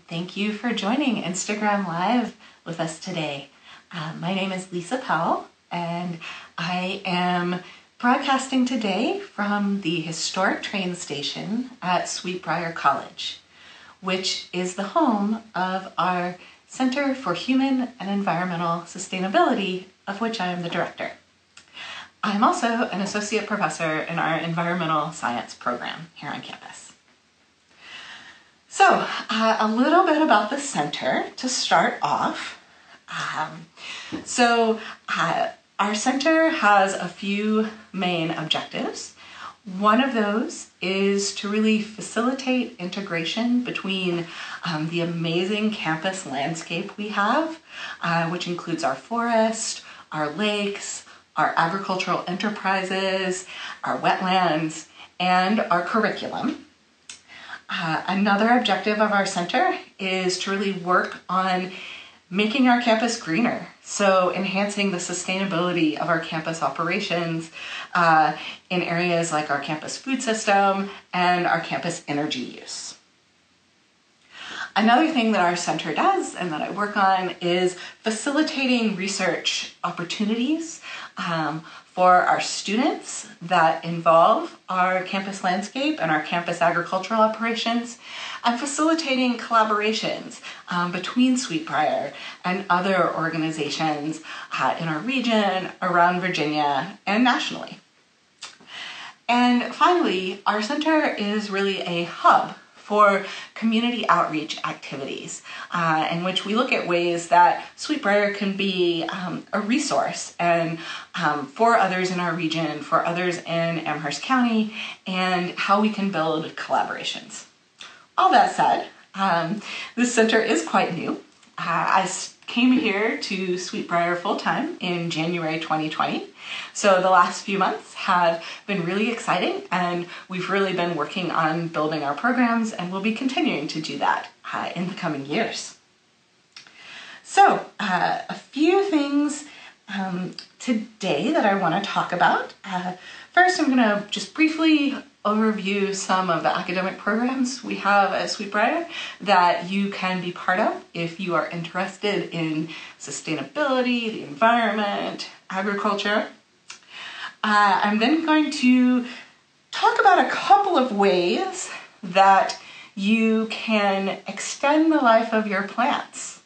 Thank you for joining Instagram Live with us today. My name is Lisa Powell, and I am broadcasting today from the historic train station at Sweetbriar College, which is the home of our Center for Human and Environmental Sustainability, of which I am the director. I'm also an associate professor in our environmental science program here on campus. So, a little bit about the center to start off. Our center has a few main objectives. One of those is to really facilitate integration between the amazing campus landscape we have, which includes our forest, our lakes, our agricultural enterprises, our wetlands, and our curriculum. Another objective of our center is to really work on making our campus greener, so enhancing the sustainability of our campus operations in areas like our campus food system and our campus energy use. Another thing that our center does and that I work on is facilitating research opportunities for our students that involve our campus landscape and our campus agricultural operations, and facilitating collaborations between Sweetbriar and other organizations in our region, around Virginia, and nationally. And finally, our center is really a hub for community outreach activities in which we look at ways that Sweetbriar can be a resource and for others in our region, for others in Amherst County, and how we can build collaborations. All that said, this center is quite new. I came here to Sweetbriar full-time in January 2020. So the last few months have been really exciting, and we've really been working on building our programs, and we'll be continuing to do that in the coming years. So a few things today that I want to talk about. First, I'm going to just briefly overview some of the academic programs we have at Sweetbriar that you can be part of if you are interested in sustainability, the environment, agriculture. I'm then going to talk about a couple of ways that you can extend the life of your plants.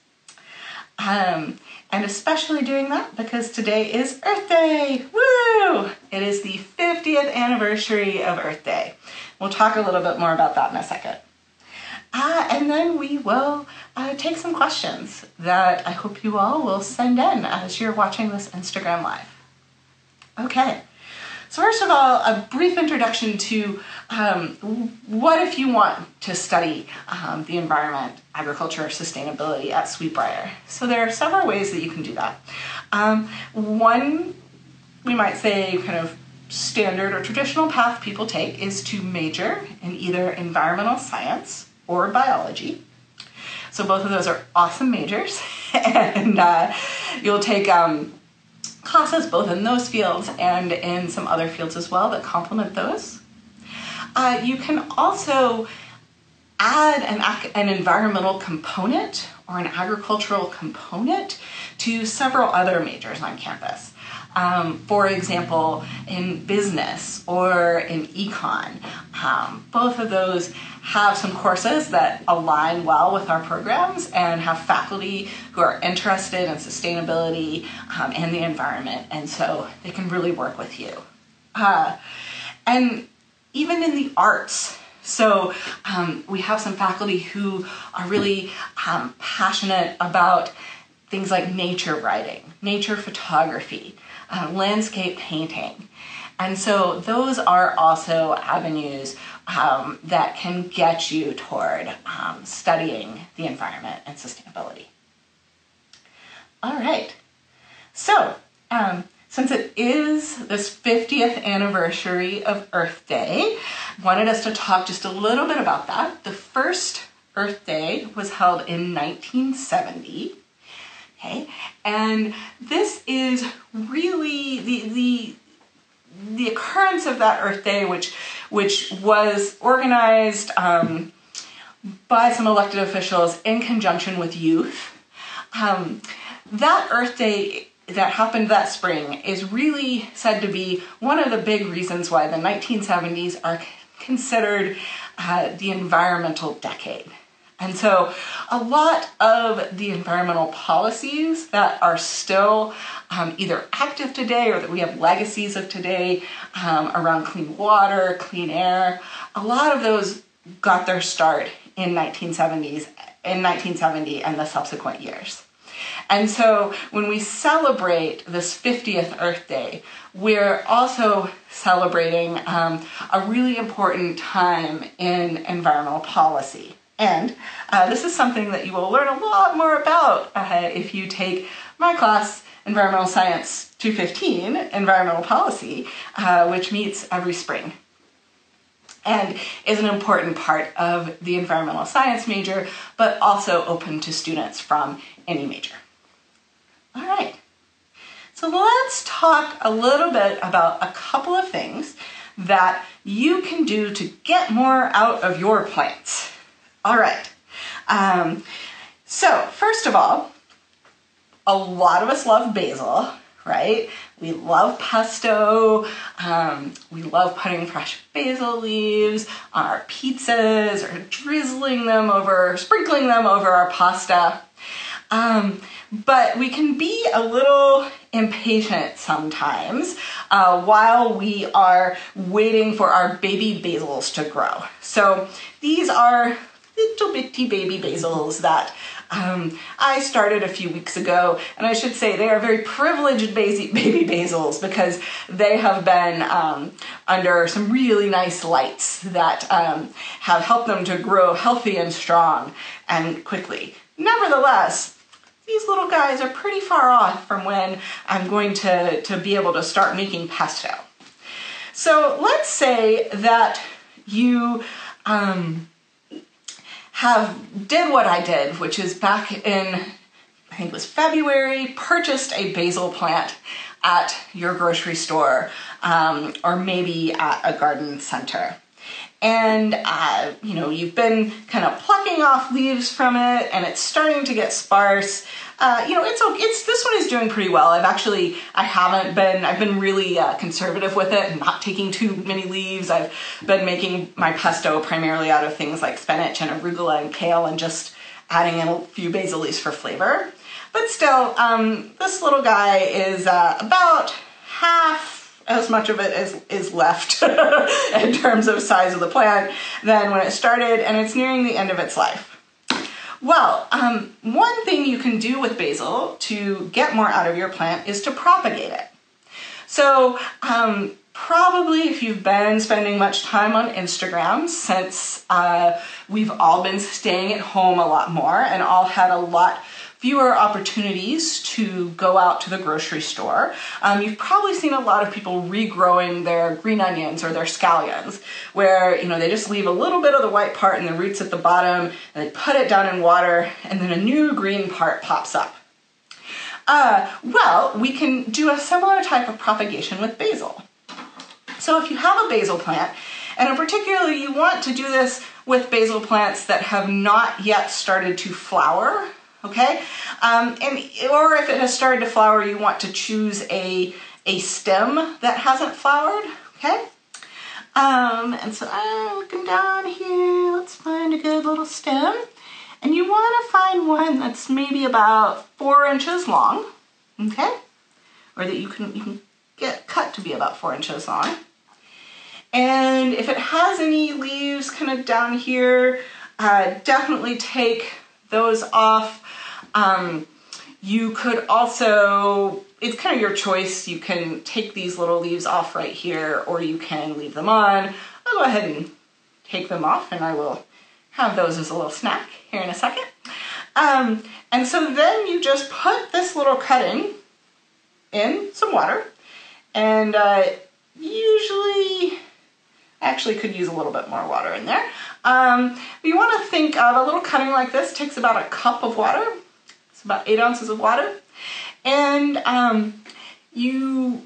And especially doing that because today is Earth Day. Woo! It is the 50th anniversary of Earth Day. We'll talk a little bit more about that in a second. And then we will take some questions that I hope you all will send in as you're watching this Instagram Live. Okay, so first of all, a brief introduction to what if you want to study the environment, agriculture, sustainability at Sweetbriar. So there are several ways that you can do that. One, we might say kind of standard or traditional path people take is to major in either environmental science or biology. So both of those are awesome majors, and you'll take classes both in those fields and in some other fields as well that complement those. You can also add an environmental component or an agricultural component to several other majors on campus. For example, in business or in econ. Both of those have some courses that align well with our programs and have faculty who are interested in sustainability and the environment, and so they can really work with you. And even in the arts, so we have some faculty who are really passionate about things like nature writing, nature photography, landscape painting. And so those are also avenues that can get you toward studying the environment and sustainability. All right, so since it is this 50th anniversary of Earth Day, I wanted us to talk just a little bit about that. The first Earth Day was held in 1970. Okay, and this is really the occurrence of that Earth Day, which was organized by some elected officials in conjunction with youth. That Earth Day that happened that spring is really said to be one of the big reasons why the 1970s are considered the environmental decade. And so a lot of the environmental policies that are still either active today or that we have legacies of today around clean water, clean air, a lot of those got their start in 1970 and the subsequent years. And so when we celebrate this 50th Earth Day, we're also celebrating a really important time in environmental policy. And this is something that you will learn a lot more about if you take my class, Environmental Science 215, Environmental Policy, which meets every spring and is an important part of the environmental science major, but also open to students from any major. All right, so let's talk a little bit about a couple of things that you can do to get more out of your plants. All right, so first of all, a lot of us love basil, right? We love pesto. We love putting fresh basil leaves on our pizzas or drizzling them over, sprinkling them over our pasta. But we can be a little impatient sometimes while we are waiting for our baby basils to grow. So these are little bitty baby basils that I started a few weeks ago, and I should say they are very privileged baby basils because they have been under some really nice lights that have helped them to grow healthy and strong and quickly. Nevertheless, these little guys are pretty far off from when I'm going to be able to start making pesto. So let's say that you did what I did, which is back in, I think it was February, purchased a basil plant at your grocery store or maybe at a garden center. And, you've been kind of plucking off leaves from it and it's starting to get sparse. This one is doing pretty well. I've been really conservative with it and not taking too many leaves. I've been making my pesto primarily out of things like spinach and arugula and kale and just adding in a few basil leaves for flavor. But still, this little guy is about half as much of it is left in terms of size of the plant than when it started, and it's nearing the end of its life. Well, one thing you can do with basil to get more out of your plant is to propagate it. So probably if you've been spending much time on Instagram since we've all been staying at home a lot more and all had a lot fewer opportunities to go out to the grocery store, you've probably seen a lot of people regrowing their green onions or their scallions, where they just leave a little bit of the white part and the roots at the bottom, and they put it down in water, and then a new green part pops up. Well, we can do a similar type of propagation with basil. So if you have a basil plant, and in particular you want to do this with basil plants that have not yet started to flower, okay? Or if it has started to flower, you want to choose a stem that hasn't flowered, okay? And so I'm looking down here, let's find a good little stem. And you want to find one that's maybe about 4 inches long, okay? Or that you can get cut to be about 4 inches long. And if it has any leaves kind of down here, definitely take those off. You could also, it's kind of your choice, you can take these little leaves off right here or you can leave them on. I'll go ahead and take them off and I will have those as a little snack here in a second. And so then you just put this little cutting in some water, and usually, actually could use a little bit more water in there. You want to think of a little cutting like this takes about a cup of water. It's about 8 ounces of water. And you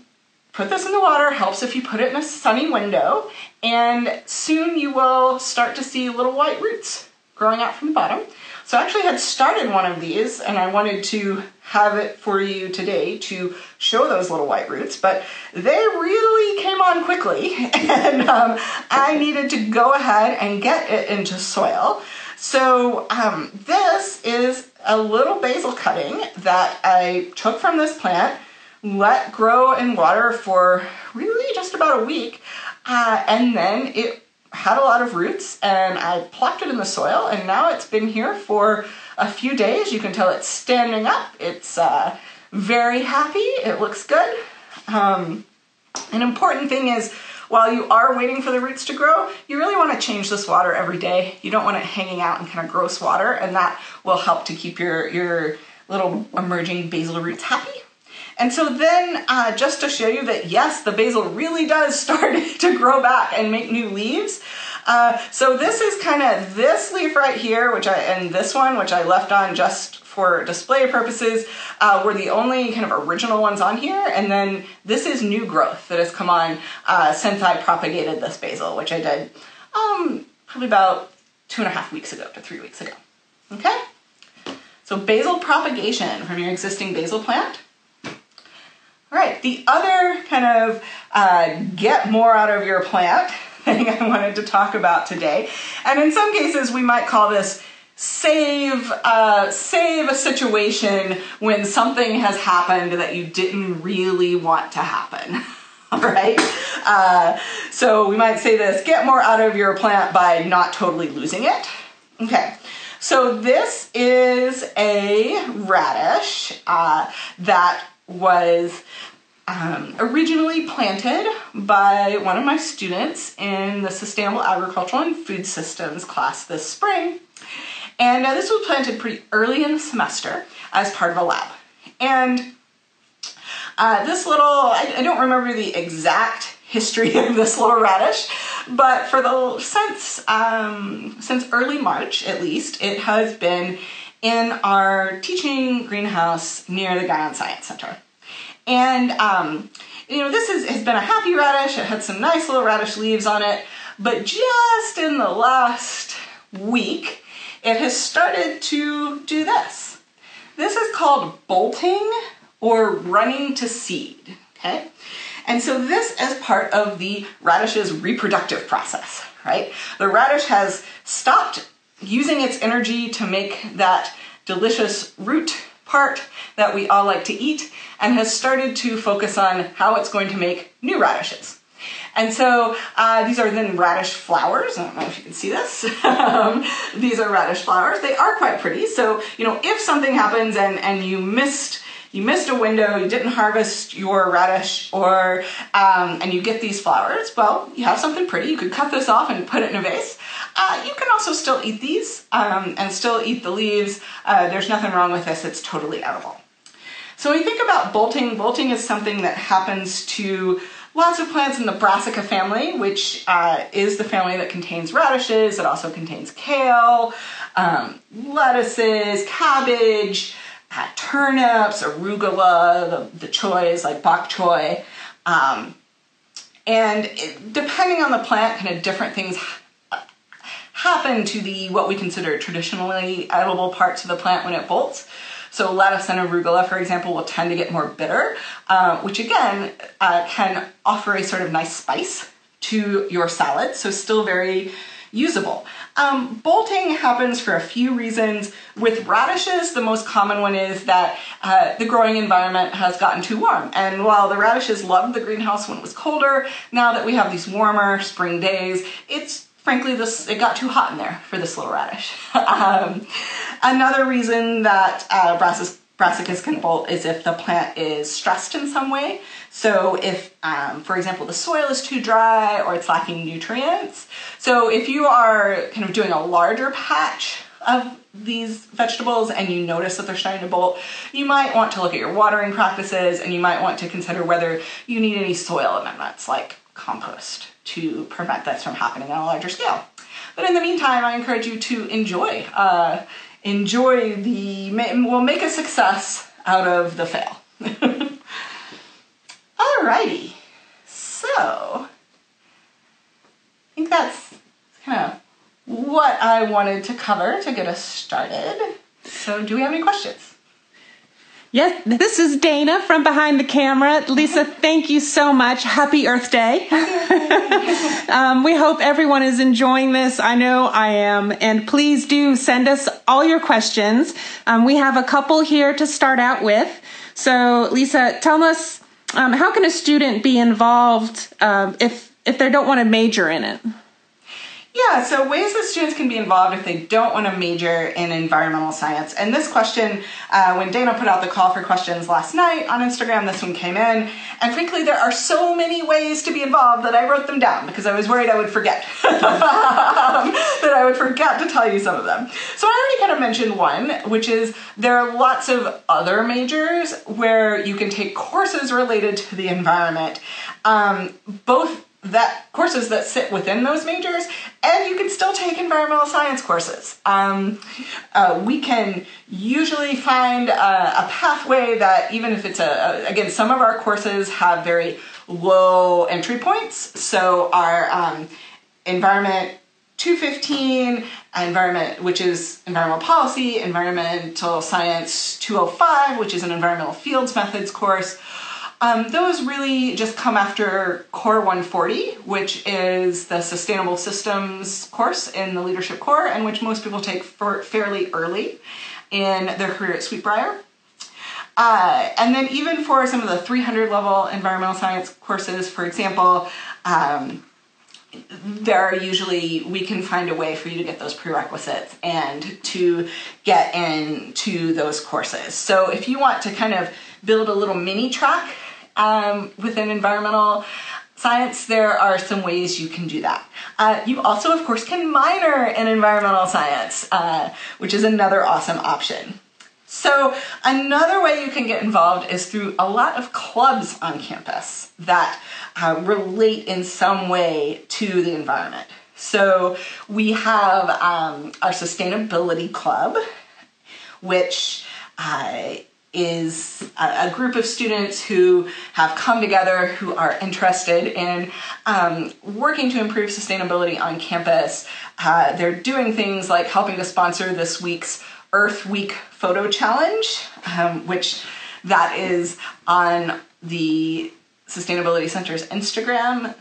put this in the water, helps if you put it in a sunny window, and soon you will start to see little white roots growing out from the bottom. So I actually had started one of these and I wanted to have it for you today to show those little white roots, but they really came on quickly and I needed to go ahead and get it into soil. So this is a little basil cutting that I took from this plant, let grow in water for really just about a week, and then it had a lot of roots and I plopped it in the soil, and now it's been here for a few days. You can tell it's standing up. It's very happy. It looks good. An important thing is, while you are waiting for the roots to grow, you really want to change this water every day. You don't want it hanging out in kind of gross water, and that will help to keep your little emerging basil roots happy. And so then, just to show you that yes, the basil really does start to grow back and make new leaves. So this is kind of this leaf right here, and this one, which I left on just for display purposes, were the only kind of original ones on here. And then this is new growth that has come on since I propagated this basil, which I did probably about 2.5 weeks ago to 3 weeks ago. Okay? So basil propagation from your existing basil plant. All right, the other kind of get more out of your plant thing I wanted to talk about today, and in some cases we might call this save a situation when something has happened that you didn't really want to happen. All right, so we might say this: get more out of your plant by not totally losing it. Okay. So this is a radish that was originally planted by one of my students in the Sustainable Agricultural and Food Systems class this spring. And this was planted pretty early in the semester as part of a lab. And this little, I don't remember the exact history of this little radish, but for since early March at least, it has been in our teaching greenhouse near the Guyan Science Center. And this has been a happy radish. It had some nice little radish leaves on it, but just in the last week, it has started to do this. This is called bolting or running to seed, okay? And so this is part of the radish's reproductive process, right? The radish has stopped using its energy to make that delicious root part that we all like to eat, and has started to focus on how it's going to make new radishes. And so these are then radish flowers. I don't know if you can see this. These are radish flowers. They are quite pretty. So, if something happens and you missed a window, you didn't harvest your radish, or and you get these flowers, well, you have something pretty. You could cut this off and put it in a vase. You can also still eat these and still eat the leaves. There's nothing wrong with this. It's totally edible. So when you think about bolting, bolting is something that happens to lots of plants in the Brassica family, which is the family that contains radishes. It also contains kale, lettuces, cabbage, turnips, arugula, the choys like bok choy. Depending on the plant, kind of different things happen to what we consider traditionally edible parts of the plant when it bolts. So lettuce and arugula, for example, will tend to get more bitter, which again can offer a sort of nice spice to your salad, so still very usable. Bolting happens for a few reasons. With radishes, the most common one is that the growing environment has gotten too warm. And while the radishes loved the greenhouse when it was colder, now that we have these warmer spring days, frankly, it got too hot in there for this little radish. Another reason that brassicas can bolt is if the plant is stressed in some way. So if, for example, the soil is too dry or it's lacking nutrients. So if you are kind of doing a larger patch of these vegetables and you notice that they're starting to bolt, you might want to look at your watering practices, and you might want to consider whether you need any soil amendments like compost to prevent this from happening on a larger scale. But in the meantime, I encourage you to enjoy we'll make a success out of the fail. Alrighty, so I think that's kind of what I wanted to cover to get us started. So do we have any questions? Yes, this is Dana from behind the camera. Lisa, thank you so much. Happy Earth Day. We hope everyone is enjoying this. I know I am. And please do send us all your questions. We have a couple here to start out with. So Lisa, tell us, how can a student be involved if they don't want to major in it? Yeah, so ways that students can be involved if they don't want to major in environmental science. And this question, when Dana put out the call for questions last night on Instagram, this one came in. And frankly, there are so many ways to be involved that I wrote them down because I was worried I would forget. That I would forget to tell you some of them. So I already kind of mentioned one, which is there are lots of other majors where you can take courses related to the environment, both that courses that sit within those majors, and you can still take environmental science courses. We can usually find a pathway that, even if it's again, some of our courses have very low entry points. So our Environment 215, environment, which is environmental policy, environmental science 205, which is an environmental fields methods course. Those really just come after Core 140, which is the Sustainable Systems course in the Leadership Core, and which most people take fairly early in their career at Sweetbriar. And then even for some of the 300 level environmental science courses, for example, we can find a way for you to get those prerequisites and to get into those courses. So if you want to kind of build a little mini track within environmental science, there are some ways you can do that. You also, of course, can minor in environmental science, which is another awesome option. So another way you can get involved is through a lot of clubs on campus that relate in some way to the environment. So we have our Sustainability Club, which is a group of students who have come together who are interested in working to improve sustainability on campus. They're doing things like helping to sponsor this week's Earth Week photo challenge, which that is on the Sustainability Center's Instagram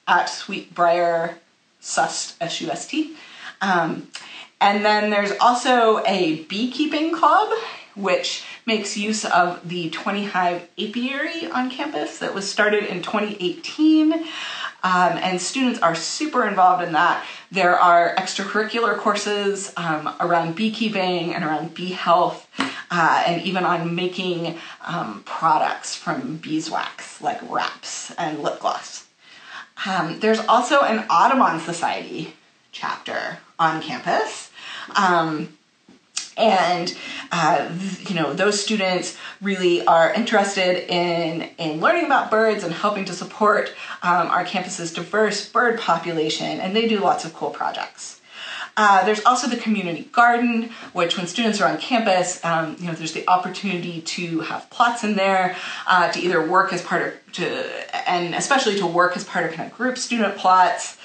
at Sweetbriar Sust, S-U-S-T. And then there's also a beekeeping club, which makes use of the 20 Hive apiary on campus that was started in 2018. And students are super involved in that. There are extracurricular courses around beekeeping and around bee health, and even on making products from beeswax, like wraps and lip gloss. There's also an Audubon Society chapter on campus. Those students really are interested in learning about birds and helping to support our campus's diverse bird population, and they do lots of cool projects. There's also the community garden, which when students are on campus, there's the opportunity to have plots in there, to either work as part of, and especially to work as part of kind of group student plots.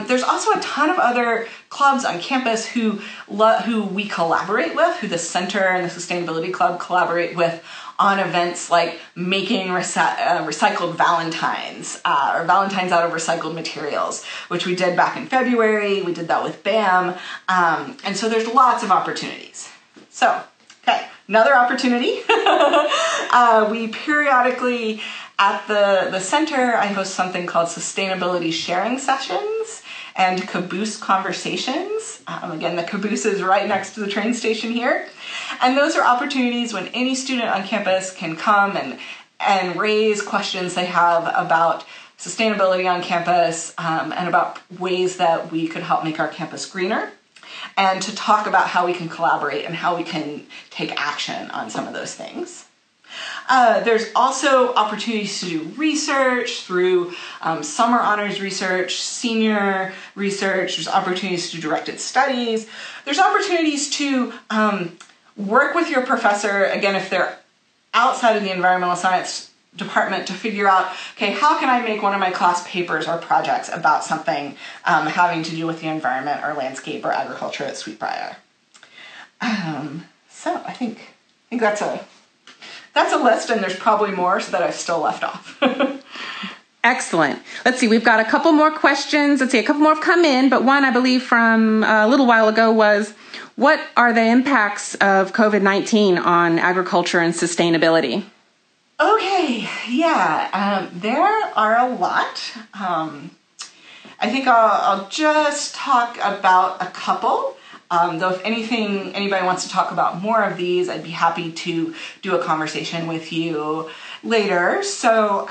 There's also a ton of other clubs on campus who we collaborate with, who the Center and the Sustainability Club collaborate with on events like making recycled Valentines, or Valentines out of recycled materials, which we did back in February. We did that with BAM. And so there's lots of opportunities. So, okay, another opportunity. We periodically at the center, I host something called Sustainability Sharing Sessions and Caboose Conversations. Again, the Caboose is right next to the train station here. And those are opportunities when any student on campus can come and raise questions they have about sustainability on campus, and about ways that we could help make our campus greener, and to talk about how we can collaborate and how we can take action on some of those things. There's also opportunities to do research through summer honors research, senior research. There's opportunities to do directed studies. There's opportunities to work with your professor, again, if they're outside of the environmental science department to figure out, okay, how can I make one of my class papers or projects about something having to do with the environment or landscape or agriculture at Sweetbriar. So I think that's a list, and there's probably more that I've still left off. Excellent. Let's see, we've got a couple more questions. Let's see, a couple more have come in, but one I believe from a little while ago was, what are the impacts of COVID-19 on agriculture and sustainability? Okay, yeah, there are a lot. I think I'll just talk about a couple. Though if anybody wants to talk about more of these, I'd be happy to do a conversation with you later. So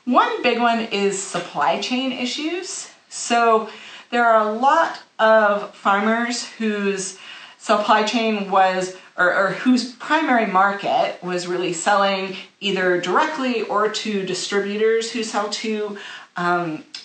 one big one is supply chain issues. So there are a lot of farmers whose supply chain was, or whose primary market was really selling either directly or to distributors who sell to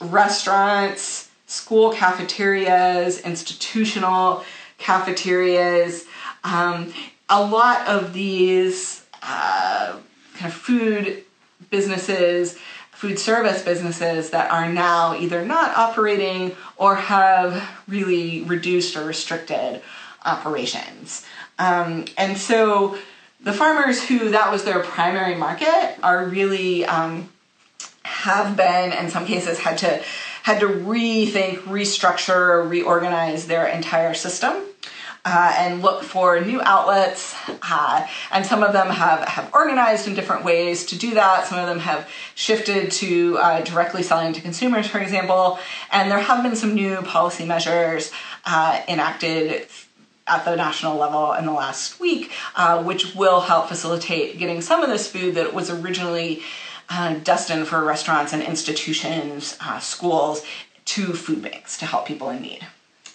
restaurants, school cafeterias, institutional cafeterias. A lot of these kind of food businesses, food service businesses that are now either not operating or have really reduced or restricted operations. And so the farmers who that was their primary market are really have been, in some cases, had to rethink, restructure, reorganize their entire system and look for new outlets. And some of them have organized in different ways to do that. Some of them have shifted to directly selling to consumers, for example. And there have been some new policy measures enacted at the national level in the last week, which will help facilitate getting some of this food that was originally destined for restaurants and institutions, schools, to food banks to help people in need.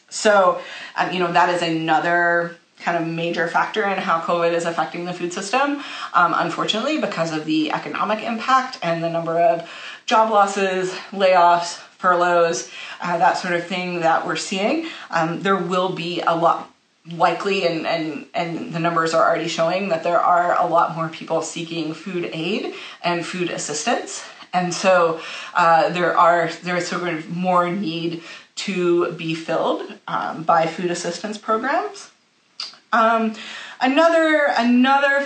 So, that is another kind of major factor in how COVID is affecting the food system, unfortunately, because of the economic impact and the number of job losses, layoffs, furloughs, that sort of thing that we're seeing. There will be a lot likely, and the numbers are already showing that there are a lot more people seeking food aid and food assistance. And so there's sort of more need to be filled by food assistance programs. Another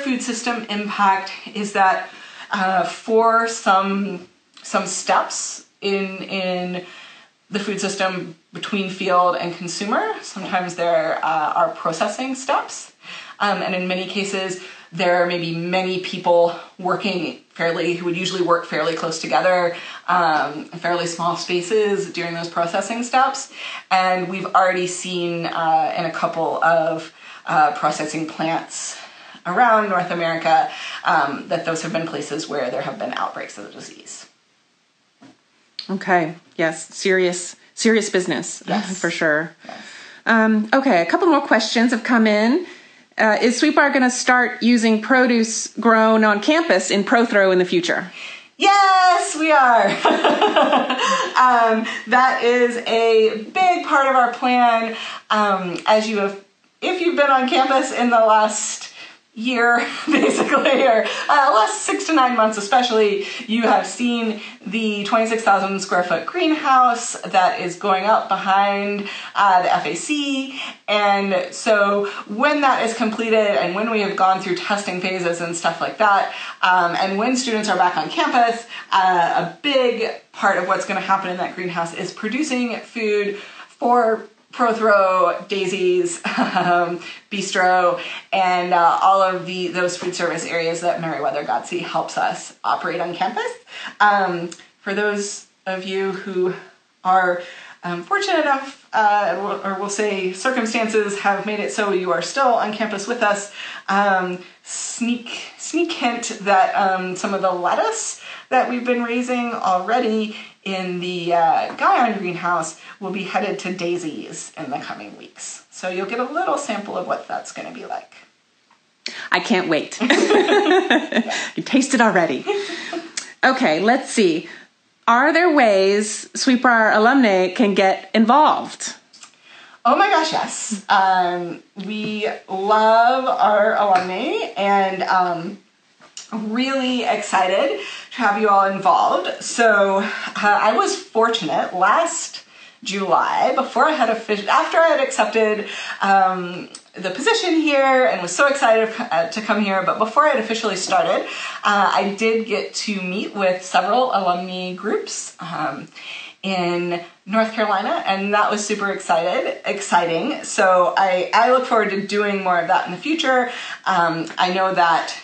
food system impact is that for some steps in the food system between field and consumer, sometimes there are processing steps. And in many cases, there may be many people working who would usually work fairly close together, fairly small spaces during those processing steps. And we've already seen in a couple of processing plants around North America that those have been places where there have been outbreaks of the disease. Okay. Yes. Serious business. Yes. For sure. Yes. Okay. A couple more questions have come in. Is Sweetbriar going to start using produce grown on campus in ProThrow in the future? Yes, we are. That is a big part of our plan. If you've been on campus in the last year, basically, or last 6 to 9 months especially, you have seen the 26,000 square foot greenhouse that is going up behind the FAC. And so when that is completed and when we have gone through testing phases and stuff like that, and when students are back on campus, a big part of what's going to happen in that greenhouse is producing food for ProThrow, Daisy's, Bistro, and all of those food service areas that Merriweather-Godsey helps us operate on campus. For those of you who are fortunate enough, or we'll say circumstances have made it so you are still on campus with us, sneak hint that some of the lettuce that we've been raising already in the Guyon greenhouse will be headed to Daisy's in the coming weeks. So you'll get a little sample of what that's going to be like. I can't wait. You taste it already. Okay, let's see. Are there ways Sweetbriar alumni can get involved? Oh my gosh, yes. We love our alumni, and really excited to have you all involved. So I was fortunate last July, after I had accepted the position here and was so excited to come here, but before I had officially started, I did get to meet with several alumni groups in North Carolina, and that was super exciting. So I look forward to doing more of that in the future. I know that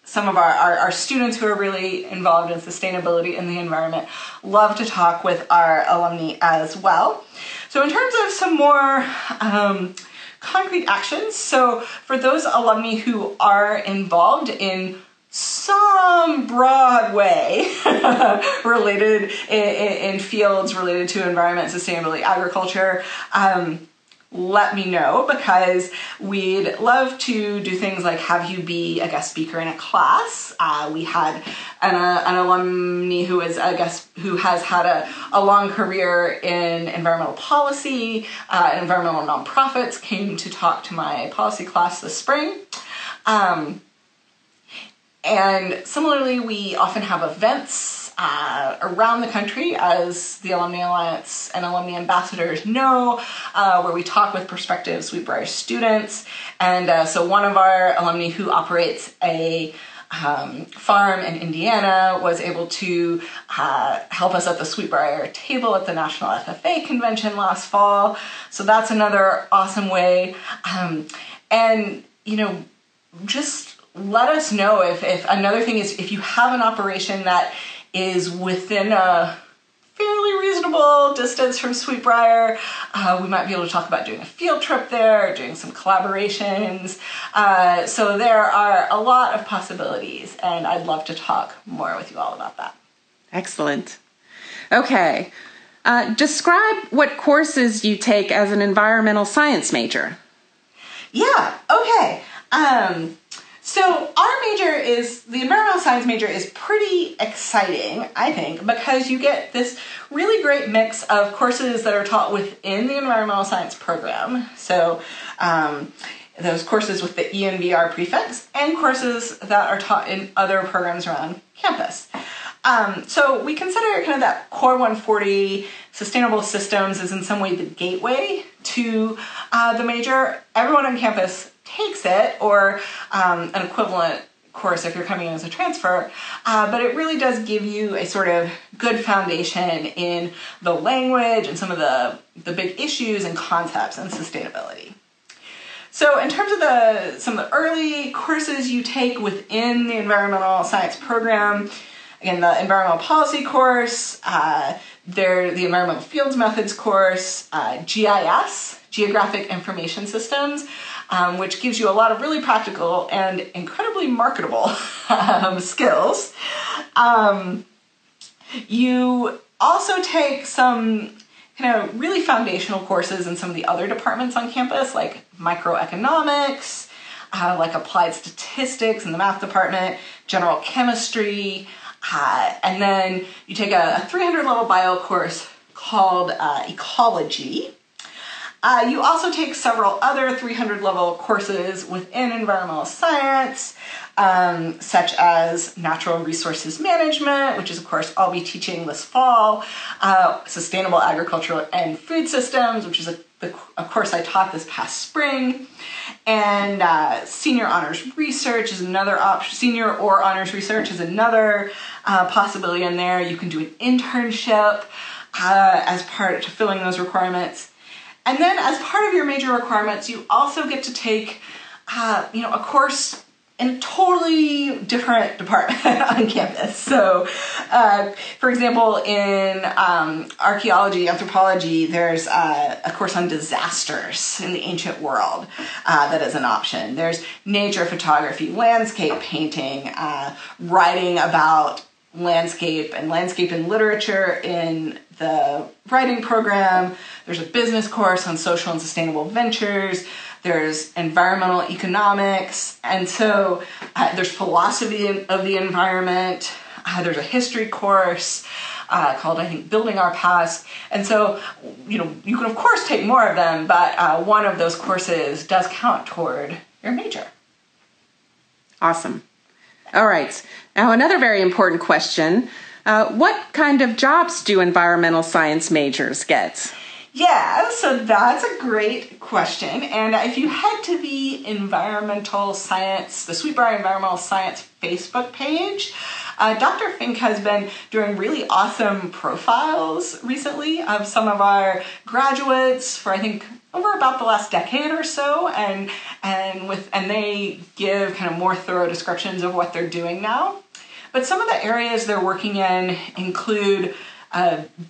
some of our students who are really involved in sustainability and the environment love to talk with our alumni as well. So in terms of some more concrete actions, so for those alumni who are involved in some broad way related in fields related to environment, sustainability, agriculture, let me know, because we'd love to do things like have you be a guest speaker in a class. We had an alumni who is a guest who has had a long career in environmental policy, and environmental nonprofits, came to talk to my policy class this spring. And similarly, we often have events around the country, as the Alumni Alliance and Alumni Ambassadors know, where we talk with prospective Sweetbriar students. And so one of our alumni who operates a farm in Indiana was able to help us at the Sweetbriar table at the National FFA convention last fall. So that's another awesome way. And, just let us know if another thing is, if you have an operation that is within a fairly reasonable distance from Sweetbriar, we might be able to talk about doing a field trip there, doing some collaborations. So there are a lot of possibilities, and I'd love to talk more with you all about that. Excellent. Okay. Describe what courses you take as an environmental science major. Yeah, okay. So the environmental science major is pretty exciting, I think, because you get this really great mix of courses that are taught within the environmental science program. So those courses with the ENVR prefix, and courses that are taught in other programs around campus. So we consider kind of that Core 140 sustainable systems is in some way the gateway to the major. Everyone on campus takes it, or an equivalent course if you're coming in as a transfer, but it really does give you a sort of good foundation in the language and some of the big issues and concepts in sustainability. So in terms of some of the early courses you take within the environmental science program, again, the environmental policy course, the environmental fields methods course, GIS, Geographic Information Systems, which gives you a lot of really practical and incredibly marketable skills. You also take some kind of really foundational courses in some of the other departments on campus, like microeconomics, like applied statistics in the math department, general chemistry, and then you take a 300-level bio course called ecology. You also take several other 300-level courses within environmental science, such as natural resources management, which is a course I'll be teaching this fall, sustainable agricultural and food systems, which is a course I taught this past spring, and senior honors research is another option. Senior or honors research is another possibility in there. You can do an internship as part to filling those requirements. And then as part of your major requirements, you also get to take, a course in a totally different department on campus. So, for example, in archaeology, anthropology, there's a course on disasters in the ancient world that is an option. There's nature photography, landscape painting, writing about landscape and literature in the writing program. There's a business course on social and sustainable ventures. There's environmental economics. And so there's philosophy of the environment. There's a history course called, I think, Building Our Past. And so, you can of course take more of them, but one of those courses does count toward your major. Awesome. All right. Now, another very important question. What kind of jobs do environmental science majors get? Yeah, so that's a great question. And if you head to the Environmental Science, the Sweetbriar Environmental Science Facebook page, Dr. Fink has been doing really awesome profiles recently of some of our graduates for, I think, over about the last decade or so, and they give kind of more thorough descriptions of what they're doing now. But some of the areas they're working in include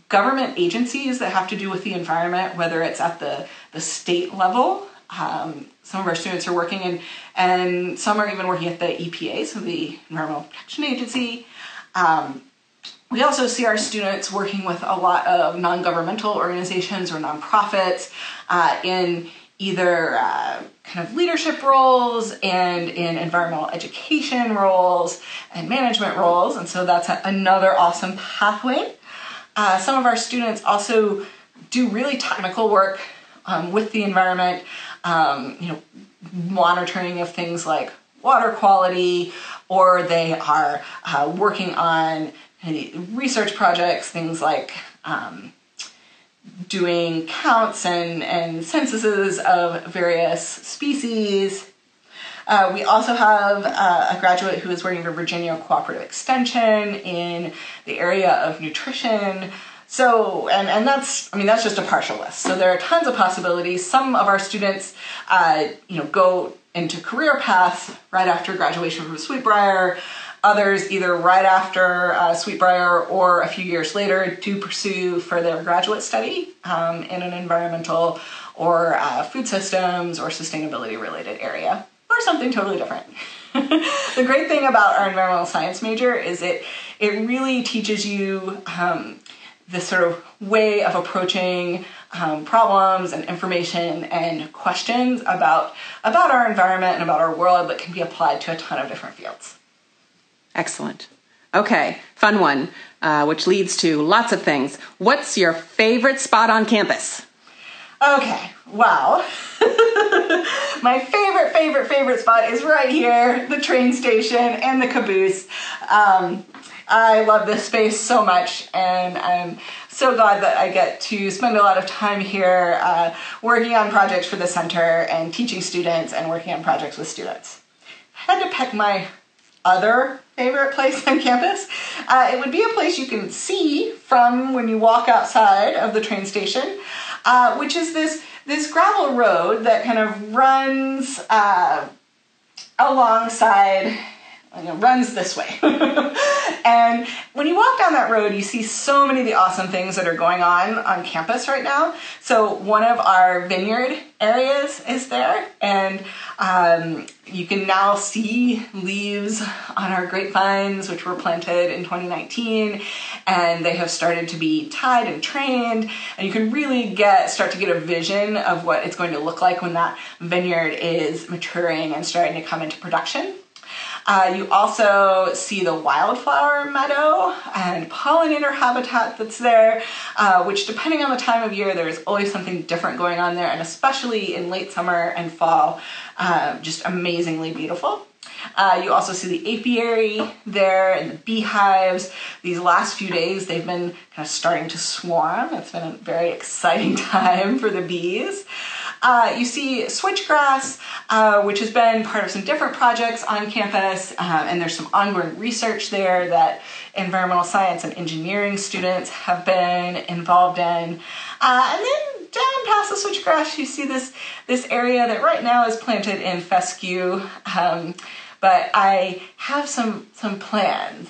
government agencies that have to do with the environment, whether it's at the state level. Some of our students are working in, and some are even working at the EPA, so the Environmental Protection Agency. We also see our students working with a lot of non-governmental organizations or nonprofits in either kind of leadership roles and in environmental education roles and management roles, and so that's another awesome pathway. Some of our students also do really technical work with the environment, monitoring of things like water quality, or they are working on research projects, things like doing counts and censuses of various species. We also have a graduate who is working for Virginia Cooperative Extension in the area of nutrition. So, and that's just a partial list. So there are tons of possibilities. Some of our students, go into career paths right after graduation from Sweetbriar. Others either right after Sweetbriar or a few years later to pursue further graduate study in an environmental or food systems or sustainability related area, or something totally different. The great thing about our environmental science major is it really teaches you this sort of way of approaching problems and information and questions about our environment and about our world that can be applied to a ton of different fields. Excellent. Okay, fun one, which leads to lots of things. What's your favorite spot on campus? Okay, wow. My favorite spot is right here, the train station and the caboose. I love this space so much, and I'm so glad that I get to spend a lot of time here working on projects for the center and teaching students and working on projects with students. If I had to pick my other favorite place on campus, it would be a place you can see from when you walk outside of the train station, which is this gravel road that kind of runs alongside, runs this way. And when you walk down that road, you see so many of the awesome things that are going on campus right now. So one of our vineyard areas is there, and you can now see leaves on our grapevines, which were planted in 2019, and they have started to be tied and trained, and you can really start to get a vision of what it's going to look like when that vineyard is maturing and starting to come into production. You also see the wildflower meadow and pollinator habitat that's there, which depending on the time of year, there's always something different going on there, and especially in late summer and fall, just amazingly beautiful. You also see the apiary there and the beehives. These last few days, they've been kind of starting to swarm. It's been a very exciting time for the bees. You see switchgrass, which has been part of some different projects on campus, and there's some ongoing research there that environmental science and engineering students have been involved in. And then down past the switchgrass, you see this area that right now is planted in fescue. But I have some plans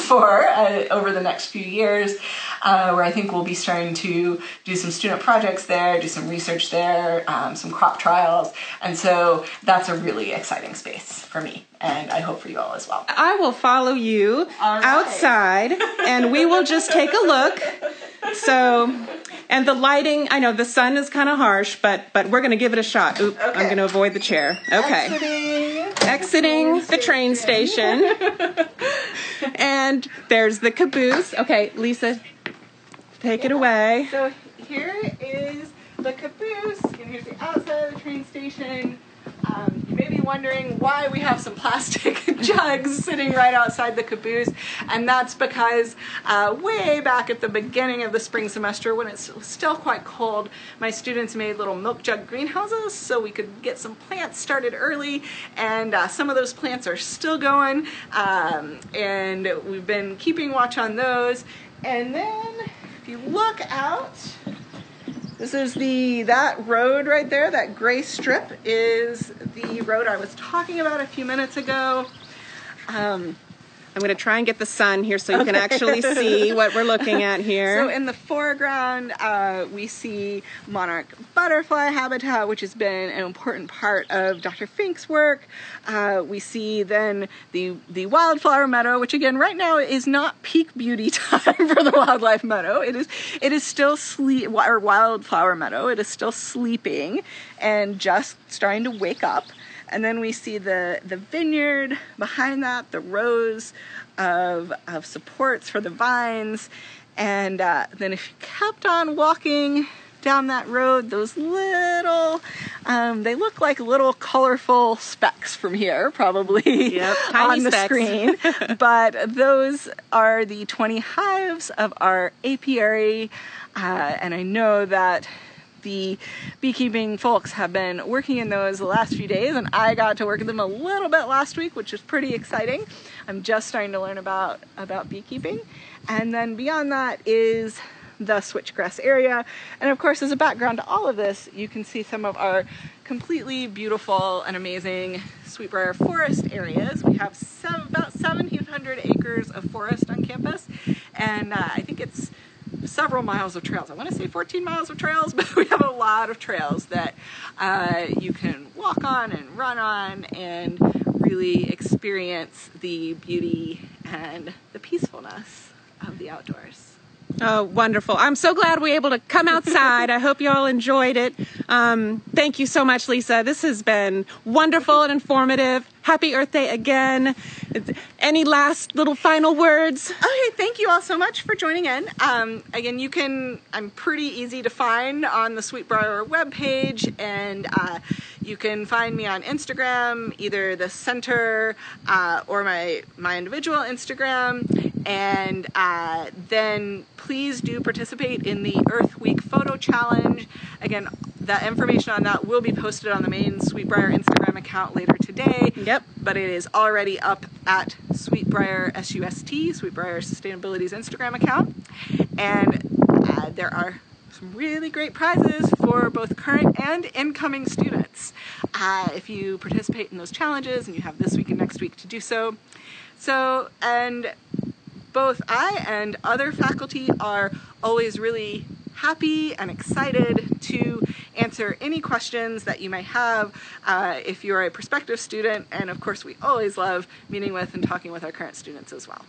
for over the next few years, where I think we'll be starting to do some student projects there, do some research there, some crop trials, and so that's a really exciting space for me, and I hope for you all as well. I will follow you outside, and we will just take a look. So, and the lighting, I know the sun is kind of harsh, but we're going to give it a shot. Oop, okay. I'm going to avoid the chair. Okay. Exiting the train station. And there's the caboose. Okay, Lisa, take it away. So here is the caboose, and here's the outside of the train station. You may be wondering why we have some plastic jugs sitting right outside the caboose, and that's because way back at the beginning of the spring semester, when it's still quite cold, my students made little milk jug greenhouses so we could get some plants started early, and some of those plants are still going, and we've been keeping watch on those. And then if you look out, this is that road right there, that gray strip is the road I was talking about a few minutes ago. I'm going to try and get the sun here so you can actually see what we're looking at here. So in the foreground, we see monarch butterfly habitat, which has been an important part of Dr. Fink's work. We see then the wildflower meadow, which again right now is not peak beauty time for the wildlife meadow. It is still wildflower meadow. It is still sleeping and just starting to wake up. And then we see the vineyard behind that, the rows of supports for the vines. And then if you kept on walking down that road, those little, they look like little colorful specks from here, probably, yep, on the specks. screen. But those are the 20 hives of our apiary. And I know that the beekeeping folks have been working in those the last few days, and I got to work in them a little bit last week, which is pretty exciting. I'm just starting to learn about beekeeping. And then beyond that is the switchgrass area. And of course, as a background to all of this, you can see some of our completely beautiful and amazing Sweetbriar forest areas. We have about 1,700 acres of forest on campus, and I think it's several miles of trails. I want to say 14 miles of trails, but we have a lot of trails that you can walk on and run on and really experience the beauty and the peacefulness of the outdoors. Oh, wonderful. I'm so glad we were able to come outside. I hope you all enjoyed it. Thank you so much, Lisa. This has been wonderful and informative. Happy Earth Day again. Any last little final words? Okay, thank you all so much for joining in. Again, I'm pretty easy to find on the Sweetbriar webpage, and you can find me on Instagram, either the center or my individual Instagram. And then please do participate in the Earth Week Photo Challenge. Again, the information on that will be posted on the main Sweetbriar Instagram account later today. Yep. But it is already up at Sweetbriar SUST, Sweetbriar Sustainability's Instagram account. And there are some really great prizes for both current and incoming students if you participate in those challenges, and you have this week and next week to do so. And both I and other faculty are always really happy and excited to answer any questions that you may have if you're a prospective student. And of course, we always love meeting with and talking with our current students as well.